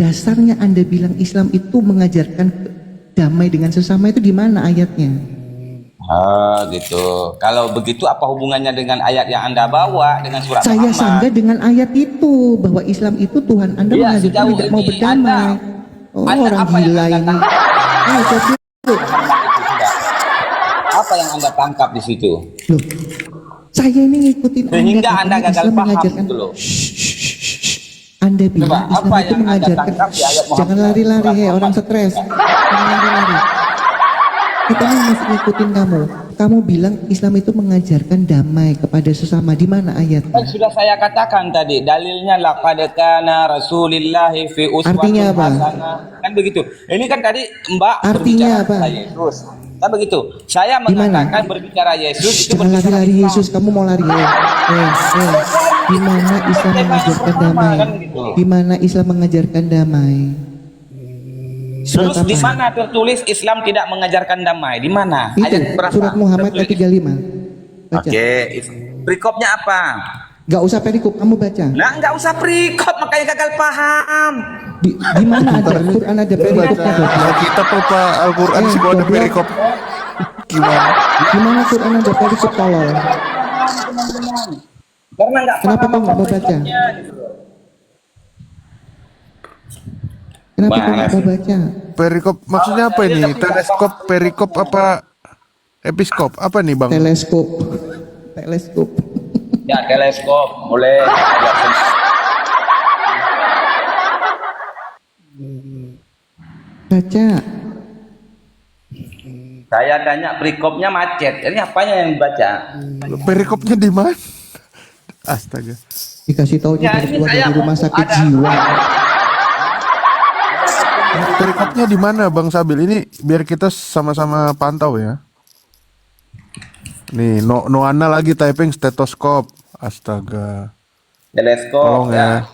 dasarnya Anda bilang Islam itu mengajarkan damai dengan sesama itu di mana ayatnya? Ah, gitu. Kalau begitu apa hubungannya dengan ayat yang Anda bawa dengan surat Saya Muhammad? sanggah dengan ayat itu bahwa Islam itu Tuhan Anda Iya, mengajarkan sejauh tidak mau ini berdamai. Oh, Anda orang apa yang gila Anda ini. tangkap? Jawab dulu. Muhammad itu sudah. Apa yang Anda tangkap di situ? Loh, saya ini ngikutin Sehingga Anda katanya gagal Islam paham mengajarkan. gitu loh. Anda bilang Coba, Islam apa itu yang Anda mengajarkan. tangkap di ayat Muhammad? Jangan lari-lari, hei orang stres. Jangan lari-lari. Kita ini masih ngikutin kamu. Kamu bilang Islam itu mengajarkan damai kepada sesama. Di mana ayatnya? Kan sudah saya katakan tadi, dalilnya laqad kana Rasulillahi fi uswatin Artinya apa? hasanah. Kan begitu. Ini kan tadi Mbak Artinya berbicara apa? tentang Yesus. Kan begitu. Saya Di mana? mengatakan berbicara Yesus itu Jangan berbicara lari-lari Islam. Yesus. Kamu mau lari? Di mana Islam mengajarkan damai? Di mana Islam mengajarkan damai? Surat Terus di apa? mana tertulis Islam tidak mengajarkan damai? Di mana? Itu Ayat berapa? surat Muhammad ayat Tertulis. 35. Baca. Oke, perikopnya apa? Gak usah perikop, kamu baca. Nah, nggak usah perikop, makanya gagal paham. Di mana ada Quran ada perikopnya? Alkitab apa Al-Quran sih kalau ada goblok. perikop? Gimana? Di mana Quran ada perikop tolol? Karena nggak Kenapa paham kau nggak apa mau baca? perikopnya, gitu. Kenapa kau Mana nggak mau sih? baca? Perikop maksudnya apa ini? Teleskop, perikop apa? Episkop apa nih bang? Teleskop. Teleskop. Ya, teleskop boleh. Ya, Baca. saya tanya perikopnya macet. Ini apanya yang dibaca? Perikopnya di mana? Astaga. Dikasih tahu Ya, jadi ini keluar saya dari rumah sakit ada- jiwa. Perikopnya di mana Bang Sabil? Ini biar kita sama-sama pantau ya. Nih, Noana lagi typing stetoskop. Astaga. Teleskop. Tolong ya.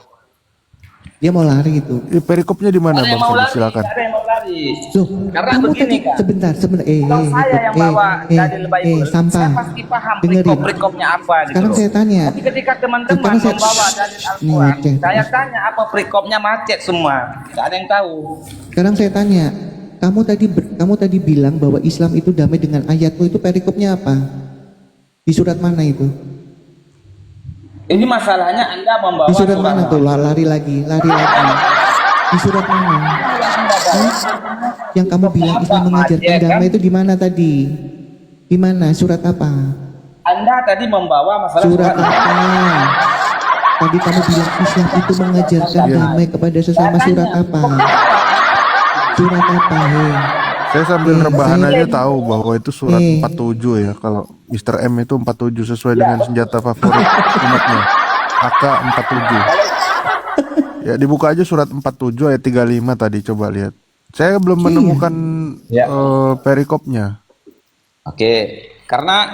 Dia mau lari itu. Ini perikopnya di mana Ada yang Bang mau Sabil? lari, Silakan. ada yang mau lari. Loh, Karena kamu begini, tadi Kak. sebentar. Kalau saya yang bawa dalil Bible, sampah. saya pasti paham Dengerin. perikopnya apa gitu. Sekarang loh. saya tanya. Tapi ketika teman-teman Sekarang saya- membawa dalil Nih, Al-Quran, ngecek. saya tanya apa perikopnya macet semua. Gak ada yang tahu. Sekarang saya tanya, kamu tadi bilang bahwa Islam itu damai dengan ayatmu, itu perikopnya apa? Di surat mana itu? Ini masalahnya Anda membawa Di surat mana tuh? Lari lagi. Di surat mana? Hah? Yang kamu bilang Islam mengajarkan damai itu di mana tadi? Di mana? Surat apa? Anda tadi membawa masalah Surat apa? Tadi kamu bilang Islam itu mengajarkan damai kepada sesama. Surat apa? Surat apa? Hei? Saya sambil rebahan aja tahu bahwa itu surat Eh. 47 ya. Kalau Mr. M itu 47 sesuai dengan senjata favorit umatnya. AK-47. Ya dibuka aja surat 47 ayat 35 tadi, coba lihat. Saya belum menemukan Ya. perikopnya. Oke, karena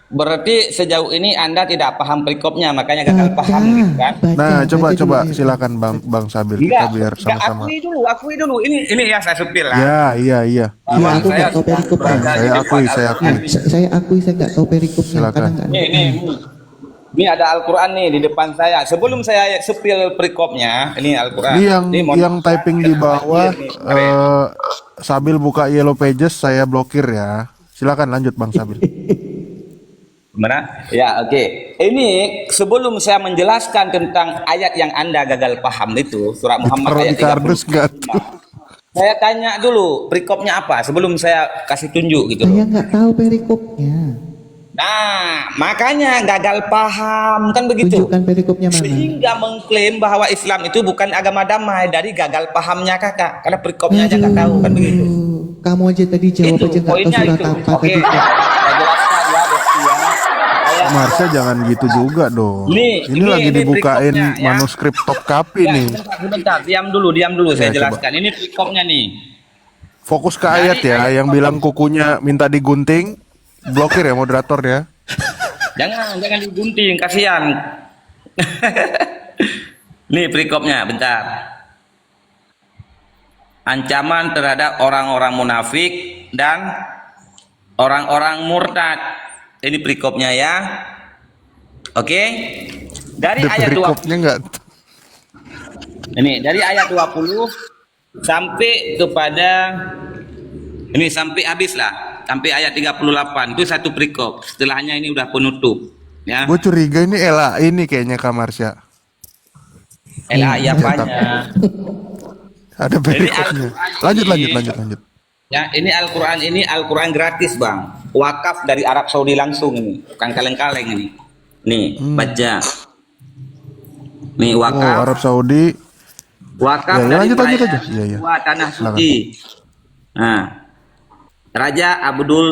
berarti sejauh ini Anda tidak paham perikopnya, makanya gagal Baca, paham gitu kan? Nah, coba baca dulu. silakan Bang Sabil, kita biar sama-sama. akui dulu. Ini ya saya supil lah. Ya, iya. Iya, aku nggak tahu perikopnya. Saya akui. Saya akui saya nggak tahu perikopnya. Silakan. Karena nggak ada. Ini ada Al-Quran nih di depan saya. Sebelum saya supil perikopnya, ini Al-Quran. Ini yang typing di bawah Sabil buka Yellow Pages, saya blokir ya. Silakan lanjut Bang Sabil. Gimana? Ya, oke. Ini sebelum saya menjelaskan tentang ayat yang Anda gagal paham itu, surat Muhammad Ditaruh ayat di kardus 30. nggak tuh? Saya tanya dulu perikopnya apa sebelum saya kasih tunjuk gitu. Saya nggak tahu perikopnya. Nah, makanya gagal paham kan begitu. Tunjukkan perikopnya mana? Sehingga mengklaim bahwa Islam itu bukan agama damai dari gagal pahamnya kakak, karena perikopnya aja nggak tahu kan begitu. Kamu aja tadi jawab Itu aja nggak tahu poinnya surat itu. apa Oke, tadi. saya jelaskan ya, Besti ya. Marsha jangan gitu juga dong. Nih, Ini lagi ini dibukain berikutnya, ya. manuskrip top copy Ya, nih. sebentar, diam dulu saya Ya, coba. jelaskan. Ini perikopnya nih. Fokus ke ayat ya, yang bilang kukunya minta digunting, blokir ya moderator ya. Jangan digunting, kasihan. Nih perikopnya, bentar. Ancaman terhadap orang-orang munafik dan orang-orang murtad. Ini perikopnya ya. Oke. Dari Ada ayat 20. perikopnya nggak? Ini dari ayat 20 sampai kepada ini sampai habis lah, sampai ayat 38 itu satu perikop. Setelahnya ini udah penutup. Ya. Gue curiga ini Ela ini kayaknya Kak Marsha. Elah ya apanya? Ada perikopnya. Lanjut. Ya, ini Al-Quran gratis, Bang. Wakaf dari Arab Saudi langsung ini, bukan kaleng-kaleng ini. Nih, baca. Nih Oh, wakaf. Arab Saudi. Wakaf Ya, dari lanjut aja. wilayah Iya. dua tanah suci. Nah, Raja Abdul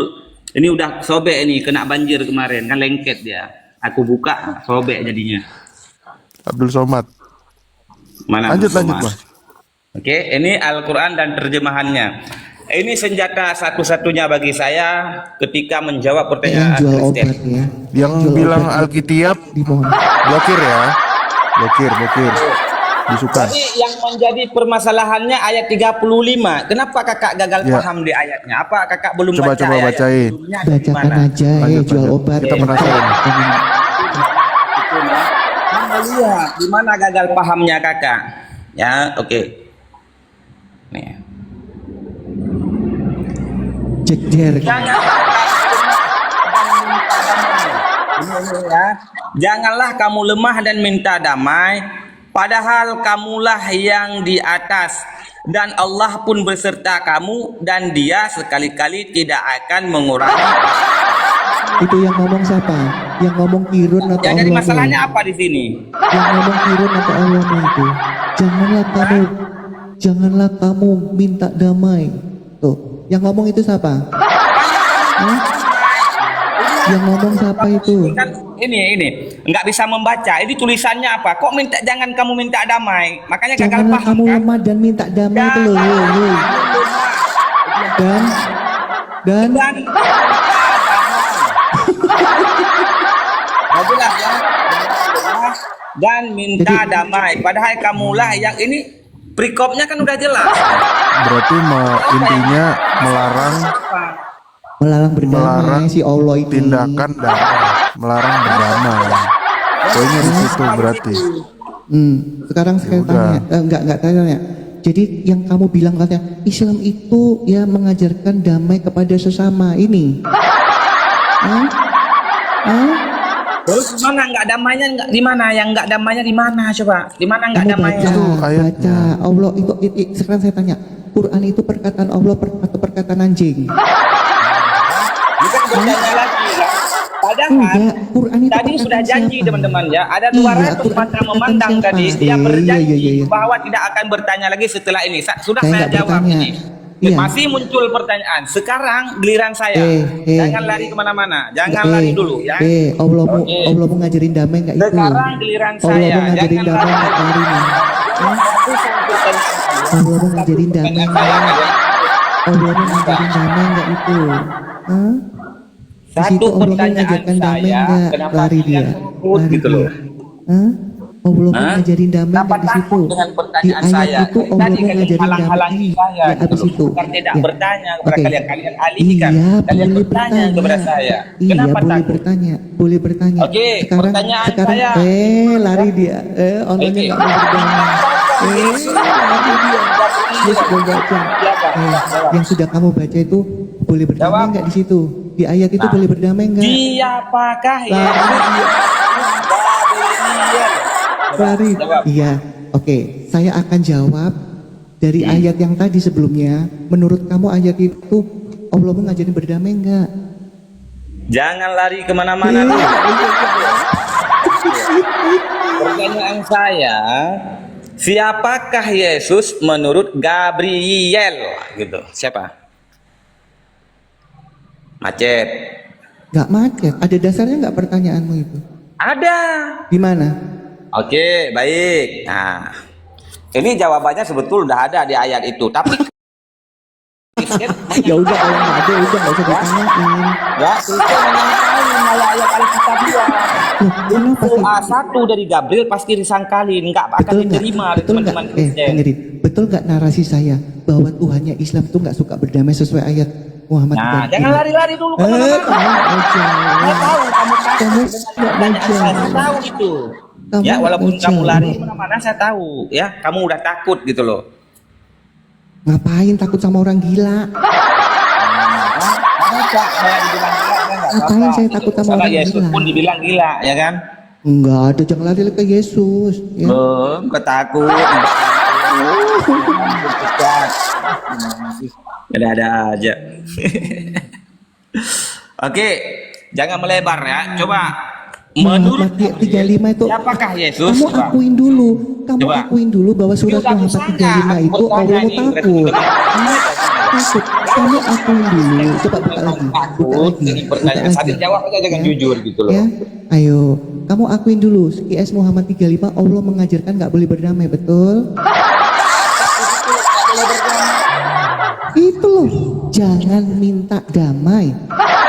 ini udah sobek ini, kena banjir kemarin kan lengket dia. Aku buka sobek jadinya. Abdul Somad. Mana? Lanjut Mas? Mas. Oke, ini Al-Quran dan terjemahannya. Ini senjata satu-satunya bagi saya ketika menjawab Yang pertanyaan jual Kristen. obat ya. Yang Jual bilang obat Alkitab dimohon. blokir ya. Blokir. Disukan. Jadi yang menjadi permasalahannya ayat 35. Kenapa kakak gagal Ya. paham di ayatnya? Apa kakak belum Coba baca ayat bacain. sebelumnya atau Bacakan gimana? aja Lanjut. jual obat. Kita penasaran. Itu ya. Anda lihat di mana gagal pahamnya kakak. Ya, oke. Nih. Jejer. Janganlah kamu lemah dan minta damai, padahal kamulah yang di atas, dan Allah pun berserta kamu, dan Dia sekali-kali tidak akan mengurangi. Itu yang ngomong siapa? Yang ngomong Kirun atau Ya, jadi Allah? masalahnya apa di sini? Yang ngomong Kirun atau Allah itu? Janganlah kamu minta damai. Tuh, yang ngomong itu siapa? Hah? Yang ngomong siapa itu? Kan ini nggak bisa membaca. Ini tulisannya apa? Kok jangan kamu minta damai? Makanya gagal Janganlah paham kamu kan? lemah dan minta damai itu loh. Woi. Dan Dan jelas ya. Dan minta damai. Padahal kamulah yang ini perikopnya kan udah jelas. Berarti intinya melarang melarang berdamai Melarang si Allah itu. tindakan damai, melarang berdamai. Poinnya di situ berarti. Sekarang saya udah. tanya, enggak tanya. Jadi yang kamu bilang katanya Islam itu ya mengajarkan damai kepada sesama ini. Hah? Hah? Terus mana nggak damainya? Nggak di mana? Yang nggak damainya di mana? Coba di mana nggak Kamu damainya? baca Allah itu, sekarang saya tanya, Quran itu perkataan Allah atau perkataan anjing? Bukan bertanya lagi lah. Padahal Enggak, Quran itu tadi perkataan sudah janji siapa? teman-teman ya. Ada Iya, 200 Quran mata perkataan memandang siapa? tadi. Dia Iya, berjanji iya. bahwa tidak akan bertanya lagi setelah ini. Sudah Saya saya nggak jawab bertanya. ini. Iya. Masih muncul pertanyaan. Sekarang giliran saya. Jangan lari kemana-mana. Jangan lari dulu ya. Allah mau Oke. Allah mau ngajarin damai nggak itu? Sekarang giliran Allah saya. mau ngajarin Jangan damai nggak hari ini? Allah mau ngajarin damai nggak? Allah mau ngajarin damai nggak itu? Hah? Di situ Satu Allah mau pertanyaan ngajarkan damai saya, nggak? kenapa Lari dia, kalian sebut lari gitu dia. loh? Hah? Allah mau Hah? ngajarin damai Kenapa nggak di situ? takut dengan Di pertanyaan ayat saya? itu Allah Tadi mau kalian ngajarin damai. halang-halangi saya Ya gitu habis loh. itu. Bukan tidak Ya. bertanya kepada Oke. kalian alihkan. Iya, Kalian boleh bertanya kepada saya. Iya, Kenapa boleh takut? bertanya, boleh bertanya. Oke, pertanyaan sekarang, saya. lari dia. Orangnya Oke. nggak mau berdamai. Lari dia. Dia sudah baca. Yang sudah kamu baca itu boleh berdamai Jawab. nggak di situ? Di ayat itu boleh berdamai nggak? Siapakah Lari Yesus? dia. Gabriel. Lari. Jawab. Iya, oke. Saya akan jawab dari ayat yang tadi sebelumnya. Menurut kamu ayat itu Allah mau ngajarin berdamai nggak? Jangan lari kemana-mana dulu. Pertanyaan saya, siapakah Yesus menurut Gabriel? Gitu. Siapa? Macet. Nggak macet. Ada dasarnya nggak pertanyaanmu itu? Ada. Di mana? Oke, baik. Nah, ini jawabannya sebetulnya udah ada di ayat itu. Tapi Ya udah kalau nggak ada udah nggak usah ditanyain. ya, itu menyangkali malah ayat Alkitabiah. Loh, kenapa sih? Doa satu dari Gabriel pasti disangkalin, nggak akan Betul nggak? diterima oleh Betul nggak? teman-teman Kristen. Dengerin. Betul nggak narasi saya bahwa Tuhannya Islam tuh nggak suka berdamai sesuai ayat Muhammad? Nah, 3. jangan lari-lari dulu Tahu kemana-mana. aja. Saya tahu kamu takut Kamu dengan pertanyaan nggak saya. baca. Saya tahu itu. Kamu Ya, nggak walaupun mau kamu lari jawab. mana-mana saya tahu, ya, kamu udah takut gitu loh. Ngapain takut sama orang gila? Masa saya dibilang gila, saya nggak Ngapain apa-apa. saya takut sama Sama orang Yesus gila? pun dibilang gila, ya kan? Enggak ada, jangan lari ke Yesus. Ya. Ketakut. Ada aja. Oke, jangan melebar ya. Coba menurut Muhammad 35 itu siapakah Yesus? kamu Coba. akuin dulu. Kamu Coba. akuin dulu bahwa surat Yuk, aku Muhammad sana. 35 itu Aku Allah bertanya nih, takut. berarti Takut. Kamu akuin dulu. Coba buka lagi. Buka Takut. lagi. Jadi Buka pertanyaan lagi. sambil jawab aja dengan Ya. jujur gitu loh. Ya, ayo. Kamu akuin dulu. QS Muhammad 35 Allah mengajarkan nggak boleh berdamai, betul? Itu loh. Jangan minta damai.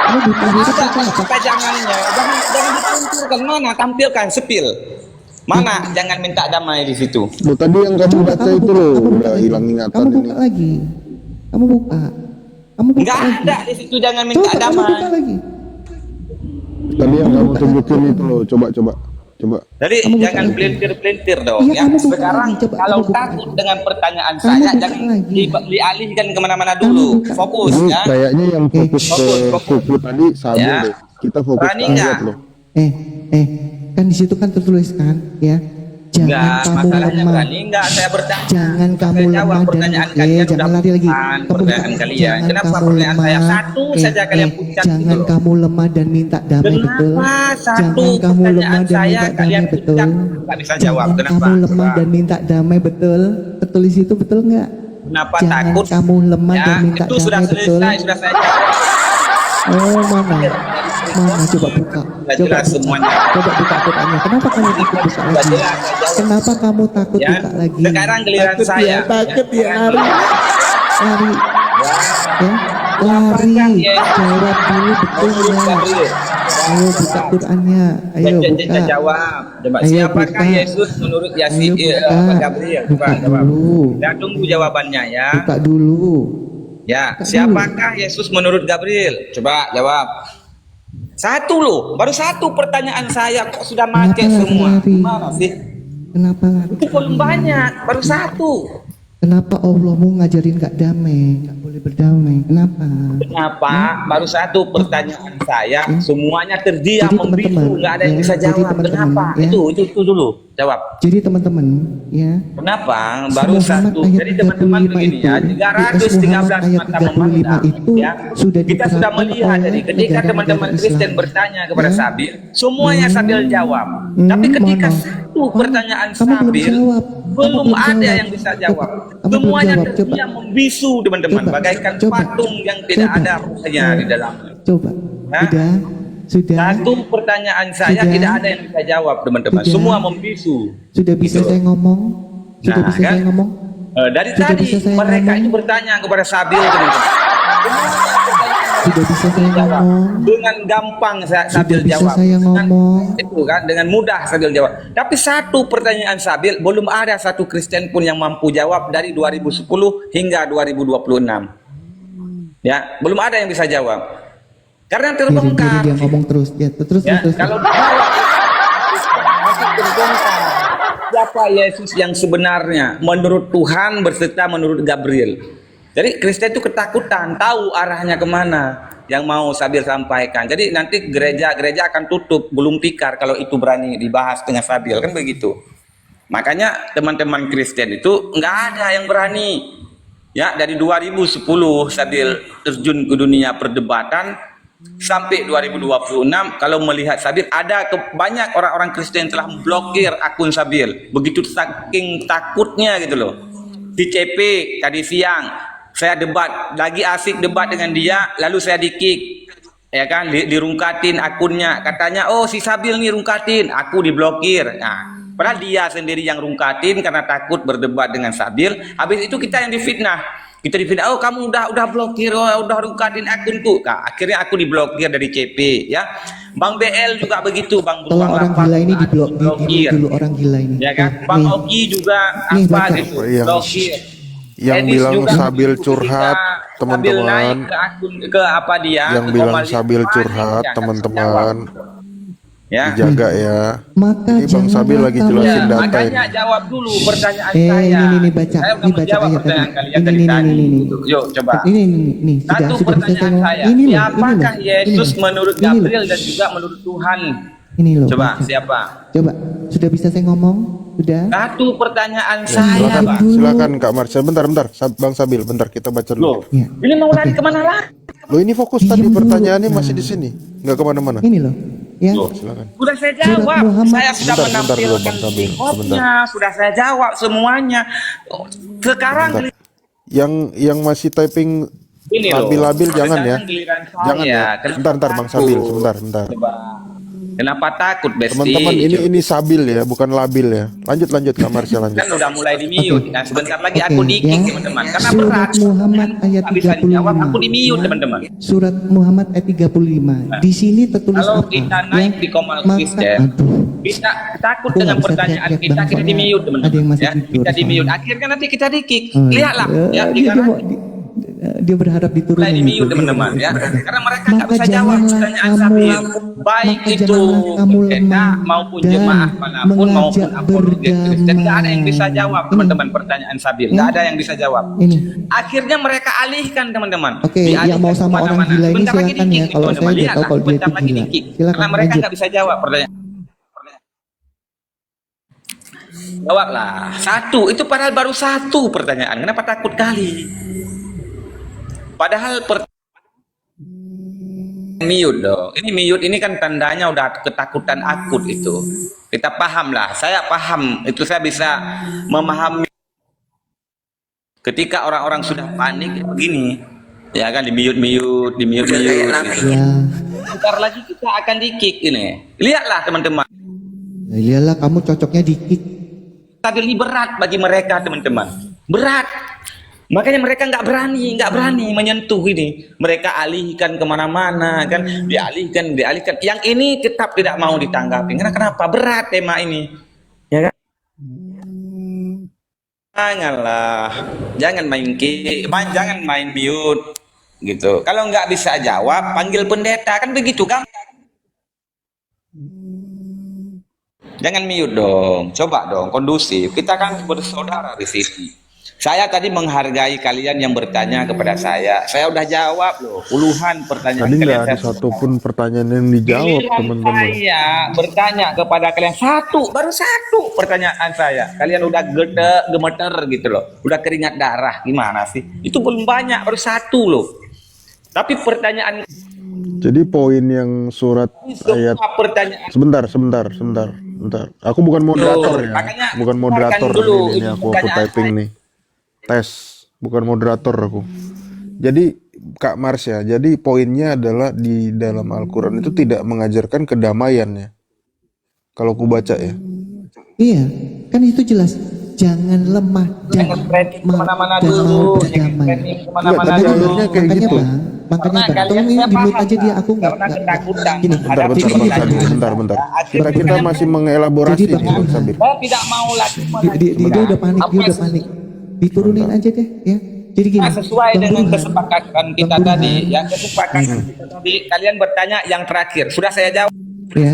Kamu buka huruf apa? Apa jangannya? Jangan ditampilkan, mana? Tampilkan, sepil. Mana? Jangan minta damai di situ. Loh, tadi yang kamu Coba baca kamu itu buka, loh kamu buka udah lagi. hilang ingatan Kamu ini. buka lagi. Kamu buka. Kamu buka Enggak lagi. ada di situ jangan minta Coba kamu damai. buka lagi. Tadi yang kamu tunjukin itu loh, coba. Jadi Kamu buka jangan lagi. pelintir-pelintir dong. Iya, Ya, kamu buka sekarang lagi. Coba kalau kamu buka takut lagi. dengan pertanyaan Kamu saya, buka jangan lagi. dialihkan kemana-mana Kamu dulu. buka. Fokus Ini ya. kayaknya yang fokus ke Fokus. kuku tadi Sabil Ya. deh. Kita fokus Berani ke nggak? ayat loh. Kan di situ kan tertulis kan, ya. Jangan Enggak, kamu masalahnya lemah. berani enggak saya bertanya. Jangan kamu Saya jawab lemah dan pertanyaan oke, kalian jangan udah lari lagi. bukan Kamu pertanyaan buka. kalian. Jangan Kenapa kamu pertanyaan lemah. saya satu saja kalian pucat gitu Jangan loh. kamu lemah dan minta damai, Kenapa betul? satu Jangan kamu lemah pertanyaan dan saya minta kalian damai, betul? pucat? Nggak bisa jawab. Jangan Kenapa? kamu lemah Coba. dan minta damai, betul? Tertulis itu betul nggak? Kenapa Jangan takut? kamu lemah Ya, dan minta itu sudah damai, betul? selesai, sudah saya jawab. Oh, mana? Mana? Coba buka. Sudah Coba jelas buka. semuanya. Coba buka Qurannya. Kenapa kamu takut buka Sudah lagi? jelas, saya jawab. Kenapa kamu takut Ya, buka lagi? sekarang giliran Takut saya. Ya, takut ya, Ya, lari. Lari. Ya, lari. Jawab dulu betul ya. Ayo buka Qurannya. Ayo buka. Jawab. Coba, Ayo siapakah buka. Yesus menurut Ayo Yasin buka. Gabriel? Coba Buka jawab. dulu. Kita tunggu jawabannya ya. Buka dulu. Ya, Buka siapakah Yesus menurut Gabriel? Coba jawab. Satu loh, baru satu pertanyaan saya kok sudah Kenapa macet semua. lari-lari? Gimana sih? Kenapa lari? Itu belum banyak, baru satu. Kenapa Allah mau ngajarin gak damai? Gak boleh berdamai. Kenapa? Kenapa? Baru satu pertanyaan saya, semuanya terdiam Jadi membisu, teman-teman, nggak ada yang ya, bisa jadi jawab. teman-teman, Kenapa? ya. Itu dulu, jawab. Jadi teman-teman, ya. Kenapa? Baru Muhammad satu. ayat Jadi teman-teman 35 begini itu, ya, QS 313 Muhammad ayat mata 35 memandang. itu Ya. sudah Kita sudah diterapkan melihat oleh jadi ketika negara-negara teman-teman Kristen Islam. bertanya kepada Ya. Sabil, semuanya Sabil jawab. Tapi ketika mana? satu Mana? pertanyaan Kamu belum Sabil, jawab. belum Kamu belum ada jawab. yang bisa jawab. Kamu belum Semuanya jawab. Coba. terdiam membisu teman-teman, Coba. bagaikan Coba. patung yang tidak Coba. ada ruhnya di dalamnya. Coba. Hah? Sudah. Satu pertanyaan saya Sudah. tidak ada yang bisa jawab teman-teman. Sudah. Semua membisu. Sudah bisa Gitu. saya ngomong? Sudah Nah, bisa kan? saya ngomong? Dari Sudah tadi bisa saya mereka ngomong? itu bertanya kepada Sabil teman-teman. Sudah bisa saya Jawab. ngomong? Dengan gampang Sabil Sudah bisa jawab. saya Dengan- ngomong? Itu kan dengan mudah Sabil jawab. Tapi satu pertanyaan Sabil belum ada satu Kristen pun yang mampu jawab dari 2010 hingga 2026. Ya, belum ada yang bisa jawab. Karena Biarin terbongkar. dia ngomong terus. Ya, terus. Ya, kalau dijawab masih terbongkar. Siapa Yesus yang sebenarnya menurut Tuhan berserta menurut Gabriel. Jadi Kristen itu ketakutan, tahu arahnya kemana yang mau Sabil sampaikan. Jadi nanti gereja-gereja akan tutup, gulung tikar kalau itu berani dibahas dengan Sabil, kan begitu. Makanya teman-teman Kristen itu nggak ada yang berani. Ya, dari 2010 Sabil terjun ke dunia perdebatan sampai 2026 kalau melihat Sabil ada banyak orang-orang Kristen yang telah memblokir akun Sabil. Begitu saking takutnya gitu loh. Di CP tadi siang saya debat, lagi asik debat dengan dia, lalu saya di-kick. Ya kan, dirungkatin akunnya. Katanya, "Oh, si Sabil nih rungkatin." Aku diblokir. Nah, padahal dia sendiri yang rungkatin karena takut berdebat dengan Sabil. Habis itu kita yang difitnah. Kita difitnah, "Oh, kamu udah blokir, udah rungkatin akunku." Nah, akhirnya aku diblokir dari CP, ya. Bang BL juga begitu, Bang Tolong Beruang orang Lapar gila ini juga diblokir dulu orang gila ini. ya kan? Bang Nih, Oki juga Nih, apa baca. gitu, Yang- blokir. yang Edis bilang juga Sabil begitu, curhat, ketika teman-teman. Sabil naik ke akun ke apa dia Yang ke bilang Komali, Sabil apa curhat, dia, nggak bisa teman-teman. jawab. Ya. Dijaga ya. Maka Ini Bang Sabil janganlah lagi kamu jelasin data Makanya ini. jawab dulu pertanyaan Eh, saya. ini baca. Saya udah Ini baca menjawab ayat pertanyaan tadi. kalian Ini, dari ini, tadi. ini. Yuk coba. Ini. Sudah Satu bisa pertanyaan tengok. saya, Ini loh, siapakah ini Yesus loh. menurut Ini loh. Gabriel dan juga menurut Tuhan? Ini loh. Coba, baca. siapa? Coba. Sudah bisa saya ngomong? Sudah? Satu pertanyaan Ya, saya, silakan, Pak. silakan Kak Marsha. Bentar, Bang Sabil, bentar kita baca Loh, dulu. Ya. ini mau lari kemana lagi? Loh ini fokus Diam tadi dulu. pertanyaannya masih Nah. di sini, nggak kemana-mana. Ini loh. Ya. Loh, Silakan. sudah saya Surat jawab. Muhammad. Saya sudah Bentar dulu, menampilkan Bang Sabil. jawabnya. Sudah saya jawab semuanya. Sekarang Bentar. Yang masih typing ini loh. labil-labil jangan ya. Sekarang giliran saya. Jangan ya. Kenapa Bentar Bang takut? Sabil, sebentar. Coba. Kenapa takut, Besti? Teman-teman ini Sabil ya, bukan labil ya. Lanjut Kak Marsha lanjut. Kan udah mulai di mute. Nah, sebentar lagi aku Oke, di-kick, ya. teman-teman. Karena Surat berat. Muhammad ayat Nggak bisa dijawab, 35. aku di mute, teman-teman. Surat Muhammad ayat 35. Di sini tertulis Kalau apa? kita naik di Komal Kristen, aduh. kita takut Aku dengan nggak bisa pertanyaan teriak-teriak, kita, Bang, kita di soalnya mute, teman-teman. ada yang masih Ya, tidur kita di mute. soalnya. Akhirnya nanti kita di-kick. Oh, Lihatlah. Ya, dia sekarang mau dia berharap mulai diturunin di mute, itu. teman-teman. Ya, karena mereka nggak Maka bisa jawab janganlah pertanyaan kamu- Sabil. Baik maka itu janganlah kamu pendeta lemah maupun dan jemaah manapun maupun mengajak apologet Kristen, nggak ada yang bisa berdamai. jawab, Ini. teman-teman, pertanyaan Sabil. Nggak ada yang bisa jawab. Ini. Akhirnya mereka alihkan, teman-teman. Oke, Dialihkan yang mau sama orang kemana-mana. gila ini Sebentar lagi silakan di-kick ya. nih, Kalau teman-teman. saya nggak tahu Lihatlah, kalau dia sebentar itu lagi gila. di-kick. Silakan Karena mereka lanjut. nggak bisa jawab pertanyaan. Jawablah. Satu, itu padahal baru satu pertanyaan. Kenapa takut kali? Padahal mute dong. Ini mute ini kan tandanya udah ketakutan akut itu. Kita paham lah. Saya paham. Itu saya bisa memahami. Ketika orang-orang sudah panik begini, ya kan di mute gitu. Ya. Bentar lagi kita akan di-kick ini. Lihatlah teman-teman. Lihatlah kamu cocoknya dikit. Tadi ini berat bagi mereka, teman-teman. Berat. Makanya mereka nggak berani menyentuh ini. Mereka alihkan kemana-mana, kan? Dialihkan. Yang ini tetap tidak mau ditanggapi. Karena kenapa? Berat tema ini. Ya kan? Jangan main mute, gitu. Kalau nggak bisa jawab, panggil pendeta, kan begitu kan? Jangan mute dong, coba dong, kondusif. Kita kan bersaudara di sini. Saya tadi menghargai kalian yang bertanya kepada saya. Saya udah jawab loh, puluhan pertanyaan Tadi kalian. nggak ada satupun pertanyaan yang dijawab Giliran teman-teman. saya bertanya kepada kalian baru satu pertanyaan saya. Kalian udah gemeter gitu loh, udah keringat darah, gimana sih? Itu belum banyak, baru satu loh. Tapi pertanyaan Jadi poin yang surat ayat semua pertanyaan sebentar. Aku bukan moderator ya. makanya Bukan moderator dengarkan dulu ini itu aku pertanyaan typing nih. Tes, bukan moderator aku. Jadi Kak Marsha, jadi poinnya adalah di dalam Al-Qur'an itu tidak mengajarkan kedamaian ya. Kalau aku baca ya. Iya, kan itu jelas. Jangan lemah dan kemana-mana mau dulu, berdamai. kemana-mana Tadi dulu. akhirnya kayak Makanya gitu. bang, makanya Karena bang, kalian tolong ini saya di mute paham aja dia. Aku nggak karena ketakutan gini. Bentar, hadapi Bang pertanyaan. Sabil, bentar. Kita masih mengelaborasi Jadi, Bang nih, Bang Burhan. Sabil. Saya tidak mau lagi Dia udah panik, Diturunin aja deh, ya. Jadi gini. sesuai Bang dengan Burhan, kesepakatan kita Bang tadi, Burhan, yang kesepakatan kita tadi, kalian bertanya yang terakhir, sudah saya jawab. ya.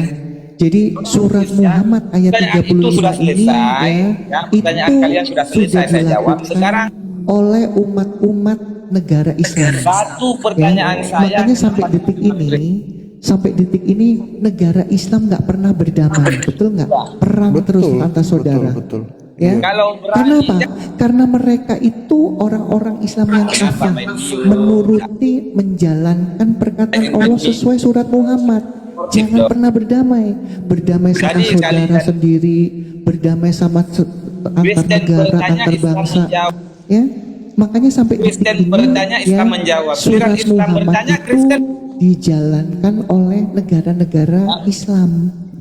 Jadi surat Muhammad ayat Pertanyaan 35 itu sudah ini selesai, ya, pertanyaan itu kalian sudah selesai, saya jawab. dilakukan Sekarang oleh umat-umat negara Islam. satu pertanyaan Ya, saya, makanya sampai detik ini negara Islam nggak pernah berdamai, betul nggak? Perang terus antar saudara. Betul. Ya. kalau Karena berani apa? Karena mereka itu orang-orang Islam yang kafir, menuruti, menjalankan perkataan Allah sesuai surat Muhammad. Jangan pernah berdamai. Berdamai sama Jadi, saudara kalian- sendiri, berdamai sama antar Kristen negara, bertanya, antar Islam bangsa. menjawab. Ya, makanya sampai detik Kristen ini, bertanya, Islam menjawab. surat Giliran Islam Muhammad bertanya, itu Kristen dijalankan oleh negara-negara Islam.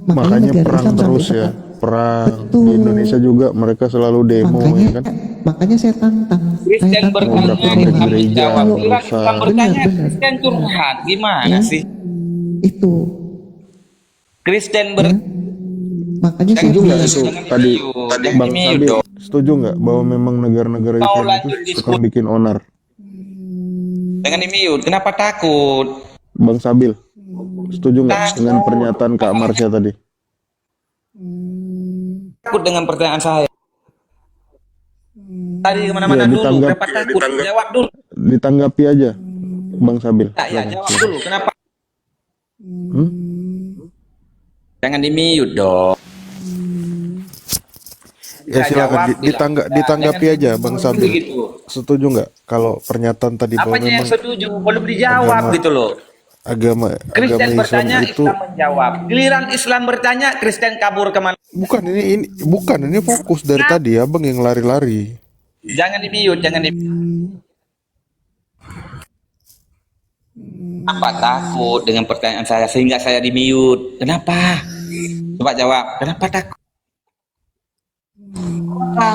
Makanya negara perang Islam terus sampai ya. Perang Betul. di Indonesia juga mereka selalu demo makanya, ya kan. makanya saya tantang. Kristen bertanya, beberapa Tuhan. gereja Islam menjawab. berusaha. Giliran Islam bertanya, Benar. Kristen curhat. Gimana Ya. sih? Itu. Kristen Ya. Makanya saya Setuju nggak bilang, itu tadi Bang Sabil setuju nggak bahwa memang negara-negara Mau Islam lanjut itu suka bikin onar? dengan mute. Kenapa takut? Bang Sabil, Setuju nggak dengan pernyataan Kak Marsha tadi? Takut dengan pertanyaan saya. Tadi Ya, kemana-mana dulu. ditanggap, Kenapa takut? Jawab dulu. ditanggapi aja, Bang Sabil. Ya, jawab dulu. Kenapa? Hmm? Jangan di-mute dong. Ya silakan ditanggapi aja, Bang Sabil. Gitu. Setuju nggak kalau pernyataan tadi bahwa Apanya yang memang setuju? Belum dijawab gitu loh. agama Kristen Islam bertanya, itu Islam menjawab. Giliran Islam bertanya, Kristen kabur kemana? bukan ini fokus dari tadi ya, Bang, yang lari-lari. Jangan di-mute, jangan di. Apa takut dengan pertanyaan saya sehingga saya di-mute? Kenapa? Coba jawab. Kenapa takut?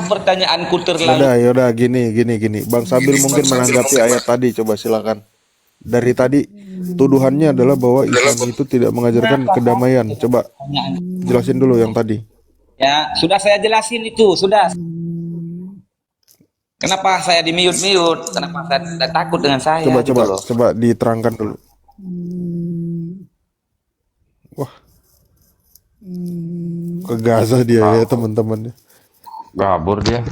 Pertanyaanku terlalu. Yaudah, gini. Bang Sabil mungkin menanggapi ayat tadi, coba silakan. Dari tadi tuduhannya adalah bahwa Islam itu tidak mengajarkan kedamaian. Coba jelasin dulu yang tadi. Ya, sudah saya jelasin itu, sudah. Kenapa saya di-mute? Kenapa saya tidak takut dengan saya? gitu loh. Coba diterangkan dulu. Wah, ke Gaza dia ya teman-teman. Kabur dia.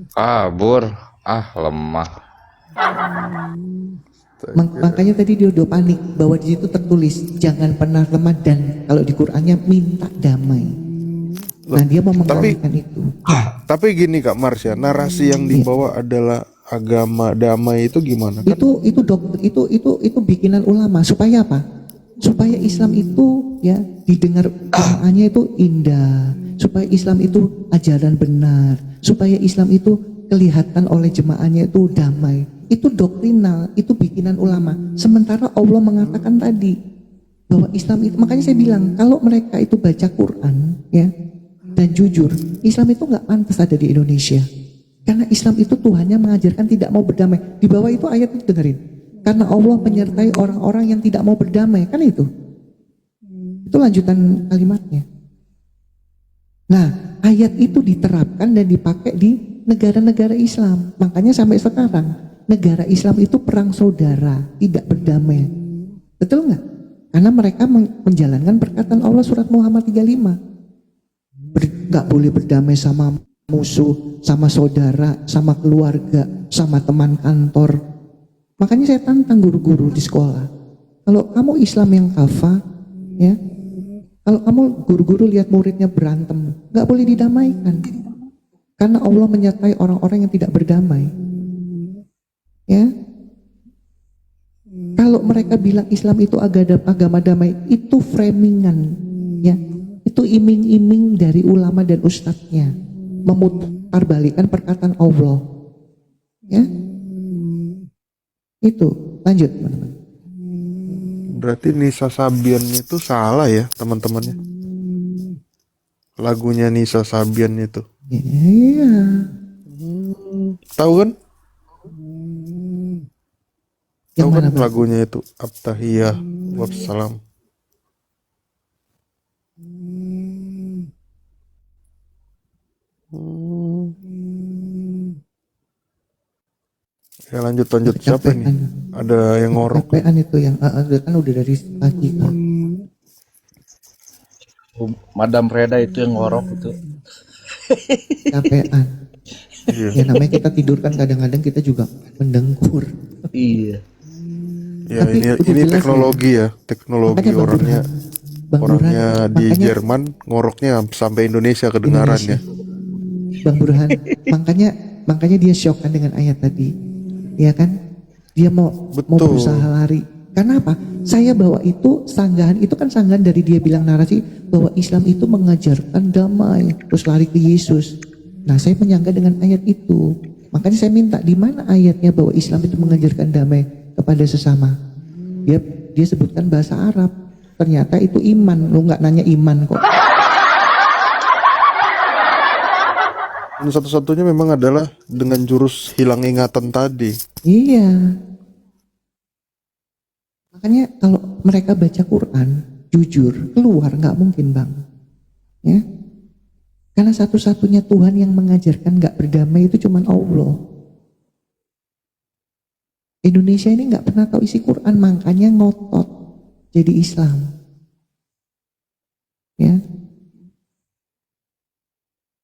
Kabur. Ah, lemah. Makanya tadi dia udah panik bahwa di situ tertulis jangan pernah lemah dan kalau di Qur'annya minta damai. Nah dia mau mengalihkan itu. Tapi gini Kak Marsha, narasi yang dibawa adalah agama damai itu gimana? Kan Itu bikinan ulama supaya apa? Supaya Islam itu ya didengar Qur'annya itu indah, supaya Islam itu ajaran benar, supaya Islam itu kelihatan oleh jemaahnya itu damai. Itu doktrinal, itu bikinan ulama. Sementara Allah mengatakan tadi bahwa Islam itu, makanya saya bilang kalau mereka itu baca Quran ya dan jujur, Islam itu nggak pantas ada di Indonesia. Karena Islam itu Tuhannya mengajarkan tidak mau berdamai. Di bawah itu ayat itu dengerin. Karena Allah menyertai orang-orang yang tidak mau berdamai, kan itu. Itu lanjutan kalimatnya. Nah, ayat itu diterapkan dan dipakai di negara-negara Islam. Makanya sampai sekarang negara Islam itu perang saudara, tidak berdamai. Betul nggak? Karena mereka menjalankan perkataan Allah surat Muhammad 35. Nggak boleh berdamai sama musuh, sama saudara, sama keluarga, sama teman kantor. Makanya saya tantang guru-guru di sekolah. Kalau kamu Islam yang kafah, ya, kalau kamu guru-guru lihat muridnya berantem, nggak boleh didamaikan. Karena Allah menyertai orang-orang yang tidak berdamai. Ya, kalau mereka bilang Islam itu agama damai, itu framingan, ya, itu iming-iming dari ulama dan ustadznya, memutarbalikkan perkataan Allah, ya, itu lanjut teman-teman. berarti Nisa Sabian itu salah ya teman-temannya. Lagunya Nisa Sabian itu. Iya. Tahu kan? Yang Tahu kan mana, Bang? lagunya itu Abtahiyah Wassalam. Ya lanjut siapa nih? Ada yang ngorok. Kecapean itu yang kan udah dari pagi kan. Madam Reda itu yang ngorok itu. Kecapean. Iya. Ya namanya kita tidur kan kadang-kadang kita juga mendengkur. Iya. Ya Tapi udah ini jelas teknologi ya, teknologi Makanya Bang orangnya Bang orangnya Burhan, di makanya- Jerman ngoroknya sampai Indonesia kedengarannya. Bang Burhan, makanya dia shock kan dengan ayat tadi. Ya kan? Dia mau Betul. berusaha lari. Karena apa? Saya bawa itu sanggahan, itu kan sanggahan dari dia bilang narasi bahwa Islam itu mengajarkan damai, terus lari ke Yesus. Nah, saya menyangka dengan ayat itu. Makanya saya minta di mana ayatnya bahwa Islam itu mengajarkan damai kepada sesama. Dia sebutkan bahasa Arab. Ternyata itu iman. Lu nggak nanya iman kok. Dan satu-satunya memang adalah dengan jurus hilang ingatan tadi. Iya. Makanya kalau mereka baca Quran, jujur, keluar nggak mungkin Bang. Ya. Karena satu-satunya Tuhan yang mengajarkan nggak berdamai itu cuma Allah. Indonesia ini nggak pernah tahu isi Quran, makanya ngotot. jadi Islam. Ya.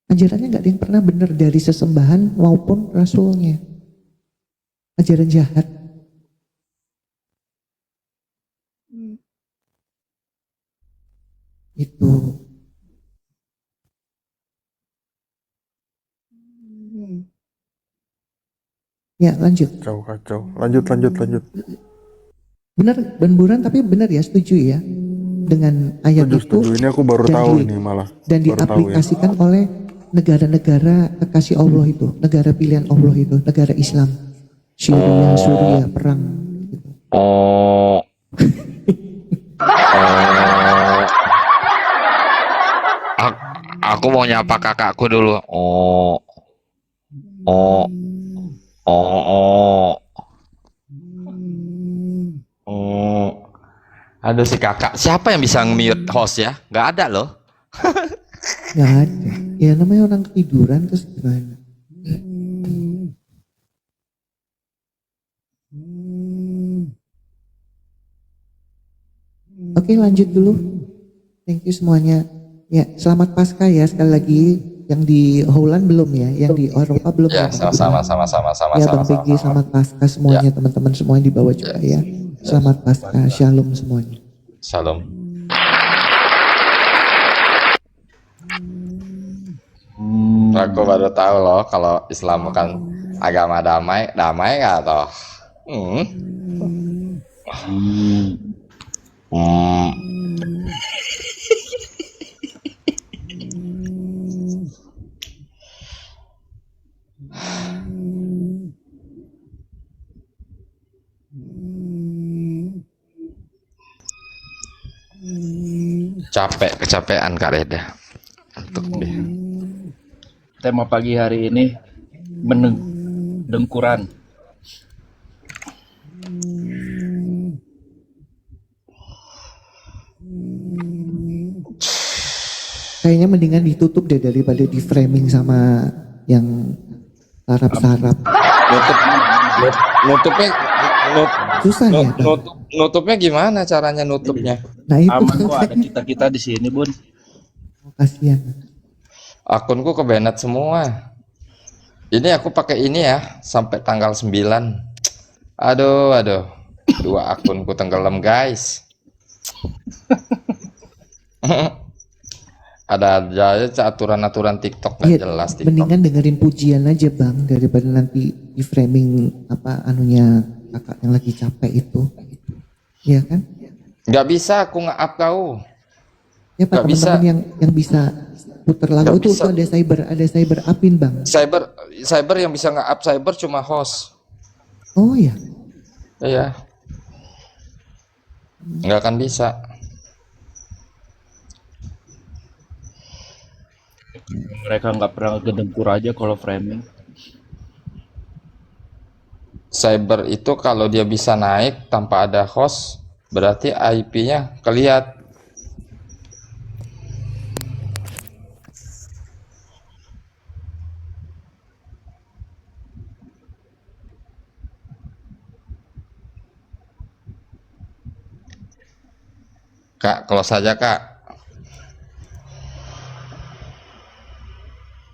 Ajarannya nggak ada yang pernah benar dari sesembahan maupun rasulnya. Ajaran jahat. Itu. Ya, lanjut. Kacau, kacau. Lanjut, lanjut, lanjut. Benar, benburan, tapi benar ya, setuju ya dengan ayat Setuju, itu. setuju. Ini aku baru dan tahu di- ini malah. Dan Baru tahu ya. diaplikasikan oleh negara-negara kekasih Allah itu, negara pilihan Allah itu, negara Islam. Syria, Suriah, perang. Gitu. Oh. Oh. Aku mau nyapa kakakku dulu. Oh. Oh. Oh. Oh. Oh. Aduh si kakak. Siapa yang bisa nge-mute host ya? Nggak ada loh. Nggak ada. Ya namanya orang ketiduran terus gimana? Oke, lanjut dulu. Thank you semuanya. Ya, selamat Paskah ya sekali lagi. Yang di Holland belum ya, yang di Eropa belum Ya, ya. sama-sama. Ya Bang Peggy, selamat Paskah semuanya, teman-teman semuanya di bawah juga ya. Selamat Paskah, Shalom semuanya. Shalom. Aku baru tahu loh kalau Islam bukan agama damai, damai nggak toh? Hmm. Hmm. Capek, kecapean Kak Reda. Untuk deh. Tema pagi hari ini dengkuran. Kayaknya mendingan ditutup deh daripada di framing sama yang sarap-sarap. Nutupnya Susah ya. Bang? nutupnya gimana caranya nutupnya? Nah itu Aman kok, ada kan kita di sini, Bun. kasihan. Akunku kebanet semua. Ini aku pakai ini ya sampai tanggal 9. Aduh. Dua akunku tenggelam, guys. Ada aja aturan-aturan TikTok nggak Iya, jelas TikTok. mendingan dengerin pujian aja Bang daripada nanti di framing apa anunya kakak yang lagi capek itu. Iya kan? Nggak bisa aku nge-up kau. Ya Pak, Nggak bisa. teman-teman yang bisa puter lagu Nggak itu bisa. ada cyber upin Bang. Cyber yang bisa nge-up cyber cuma host. Oh ya. Iya. Nggak akan bisa. Mereka nggak pernah gedengkur aja kalau framing. Cyber itu kalau dia bisa naik tanpa ada host, berarti IP-nya kelihat. Kak, close saja Kak.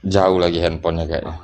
Jauh lagi handphonenya kayaknya.